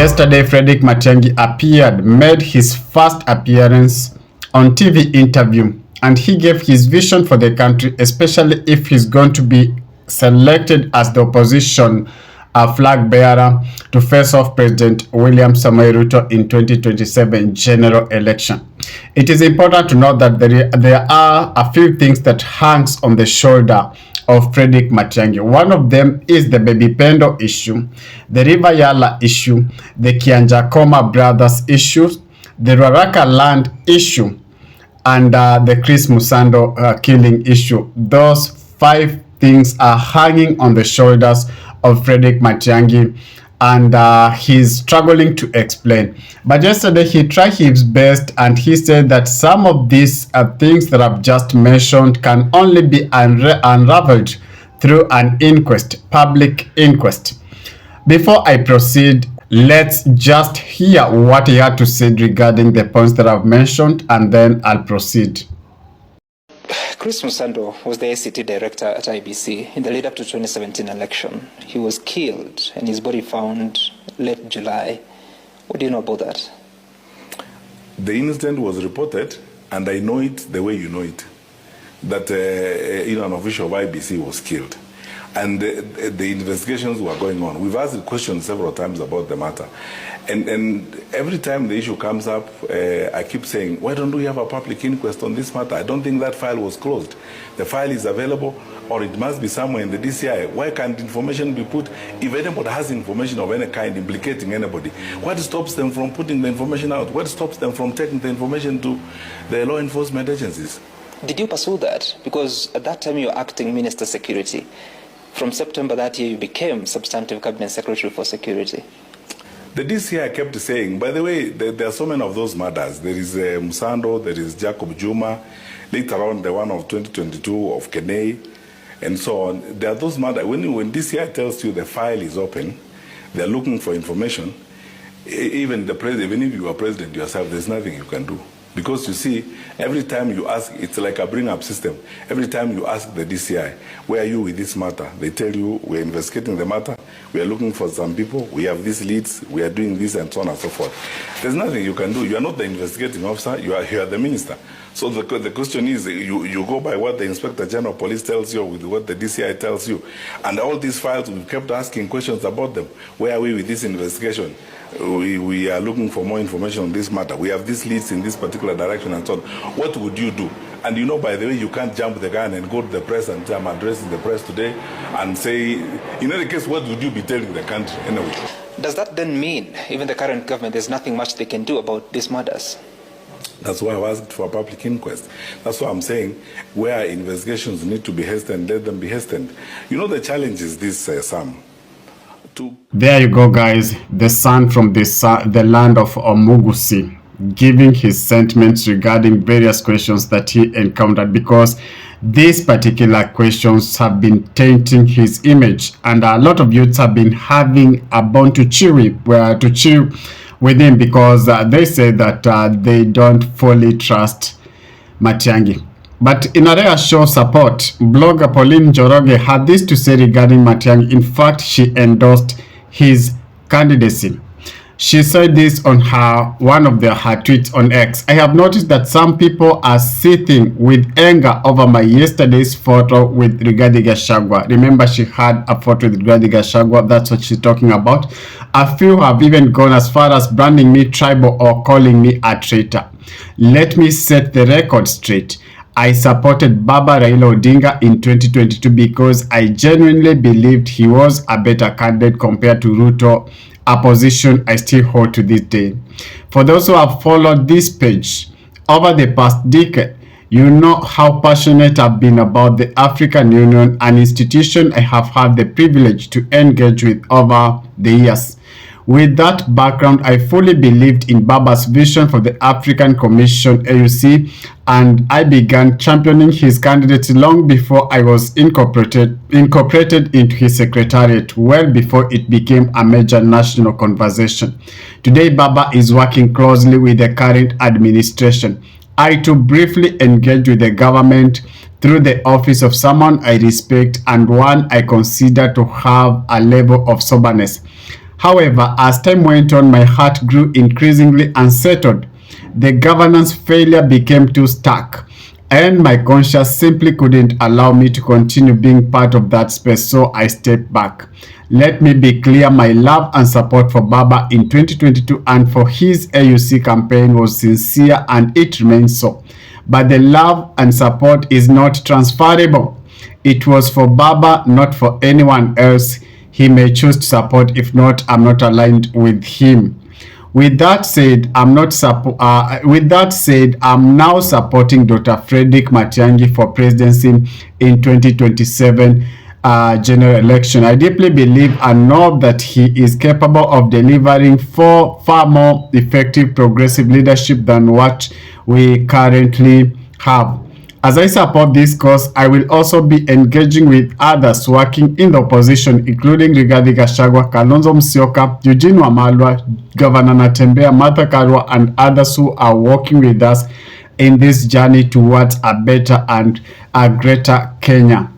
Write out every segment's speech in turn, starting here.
Yesterday, Frederick Matiangi made his first appearance on TV interview, and he gave his vision for the country, especially if he's going to be selected as the opposition flag bearer to face off President William Samoei Ruto in 2027 general election. It is important to note that there are a few things that hangs on the shoulder of Frederick Matiangi. One of them is the Baby Pendo issue, the River Yala issue, the Kianjakoma brothers issue, the Ruaraka land issue, and the Chris Musando killing issue. Those 5 things are hanging on the shoulders of Frederick Matiangi, and he's struggling to explain. But yesterday he tried his best, and he said that some of these things that I've just mentioned can only be unraveled through an inquest, public inquest. Before I proceed, let's just hear what he had to say regarding the points that I've mentioned, and then I'll proceed. Chris Musando was the ACT director at IBC in the lead up to 2017 election. He was killed and his body found late July. What do you know about that? The incident was reported, and I know it the way you know it, that an official of IBC was killed. And the investigations were going on. We've asked questions several times about the matter. And every time the issue comes up, I keep saying, why don't we have a public inquest on this matter? I don't think that file was closed. The file is available, or it must be somewhere in the DCI. Why can't information be put? If anybody has information of any kind implicating anybody, what stops them from putting the information out? What stops them from taking the information to the law enforcement agencies? Did you pursue that? Because at that time you were acting Minister Security. From September that year, you became Substantive Cabinet Secretary for Security. The DCI kept saying, by the way, there are so many of those murders. There is Musando, there is Jacob Juma, later on the one of 2022 of Kenei, and so on. There are those murders. When DCI tells you the file is open, they are looking for information, even the president, even if you are president yourself, there's nothing you can do. Because you see, every time you ask, it's like a bring-up system. Every time you ask the DCI, where are you with this matter? They tell you, we're investigating the matter, we are looking for some people, we have these leads, we are doing this, and so on and so forth. There's nothing you can do. You are not the investigating officer, you are the minister. So the question is, you go by what the Inspector General of Police tells you, with what the DCI tells you. And all these files, we've kept asking questions about them. Where are we with this investigation? We are looking for more information on this matter. We have these leads in this particular direction and so on. What would you do? And you know, by the way, you can't jump the gun and go to the press and say, I'm addressing the press today, and say, in any case, what would you be telling the country anyway? Does that then mean, even the current government, there's nothing much they can do about these murders? That's why I asked for a public inquest. That's why I'm saying, where investigations need to be hastened, let them be hastened. You know, the challenge is this, Sam. There you go, guys. The son from the land of Omugusi giving his sentiments regarding various questions that he encountered, because these particular questions have been tainting his image, and a lot of youths have been having a bone to chew with him, because they say that they don't fully trust Matiangi. But in a rare show of support, blogger Pauline Jro had this to say regarding Matiangi. In fact, she endorsed his candidacy. She said this on one of her tweets on X. I have noticed that some people are sitting with anger over my yesterday's photo with Rigathi Gachagua. Remember, she had a photo with Rigathi Gachagua. That's what she's talking about. A few have even gone as far as branding me tribal or calling me a traitor. Let me set the record straight. I supported Baba Raila Odinga in 2022 because I genuinely believed he was a better candidate compared to Ruto, a position I still hold to this day. For those who have followed this page over the past decade, you know how passionate I've been about the African Union, an institution I have had the privilege to engage with over the years. With that background, I fully believed in Baba's vision for the African Commission AUC, and I began championing his candidacy long before I was incorporated into his secretariat, well before it became a major national conversation. Today, Baba is working closely with the current administration. I too briefly engaged with the government through the office of someone I respect and one I consider to have a level of soberness. However, as time went on, my heart grew increasingly unsettled. The governance failure became too stark, and my conscience simply couldn't allow me to continue being part of that space, so I stepped back. Let me be clear, my love and support for Baba in 2022 and for his AUC campaign was sincere, and it remains so. But the love and support is not transferable. It was for Baba, not for anyone else. He may choose to support. If not, I'm not aligned with him. With that said, I'm now supporting Dr. Frederick Matiangi for presidency in 2027 general election. I deeply believe and know that he is capable of delivering far more effective progressive leadership than what we currently have. As I support this cause, I will also be engaging with others working in the opposition, including Rigathi Gachagua, Kalonzo Musyoka, Eugene Wamalwa, Governor Natembeya, Martha Karua, and others who are working with us in this journey towards a better and a greater Kenya.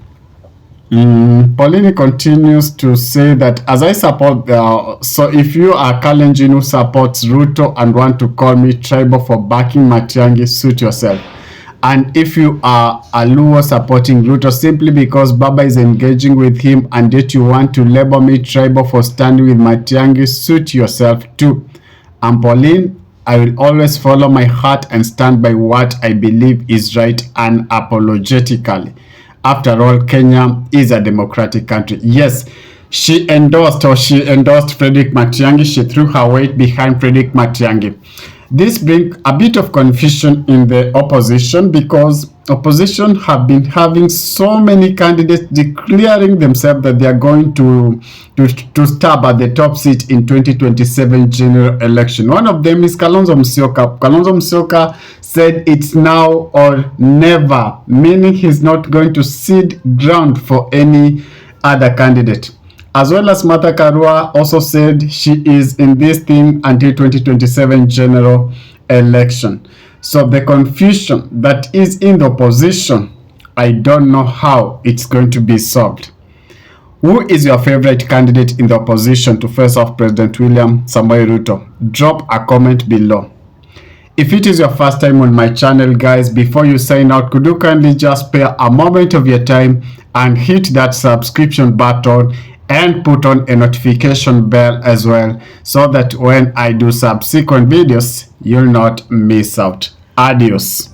Pauline continues to say that as I support so if you are Kalenjin who supports Ruto and want to call me tribal for backing Matiangi, suit yourself. And if you are a Luo supporting Ruto simply because Baba is engaging with him and yet you want to label me tribal for standing with Matiangi, suit yourself too. I'm Pauline. I will always follow my heart and stand by what I believe is right unapologetically. After all, Kenya is a democratic country. Yes, she endorsed Frederick Matiangi. She threw her weight behind Frederick Matiangi. This brings a bit of confusion in the opposition because opposition have been having so many candidates declaring themselves that they are going to stab at the top seat in 2027 general election. One of them is Kalonzo Musyoka. Kalonzo Musyoka said it's now or never, meaning he's not going to cede ground for any other candidate. As well as Martha Karua also said she is in this thing until 2027 general election. So the confusion that is in the opposition, I don't know how it's going to be solved. Who is your favorite candidate in the opposition to face off President William Samoei Ruto? Drop a comment below. If it is your first time on my channel, guys, before you sign out, could you kindly just spare a moment of your time and hit that subscription button and put on a notification bell as well, so that when I do subsequent videos, you'll not miss out. Adios.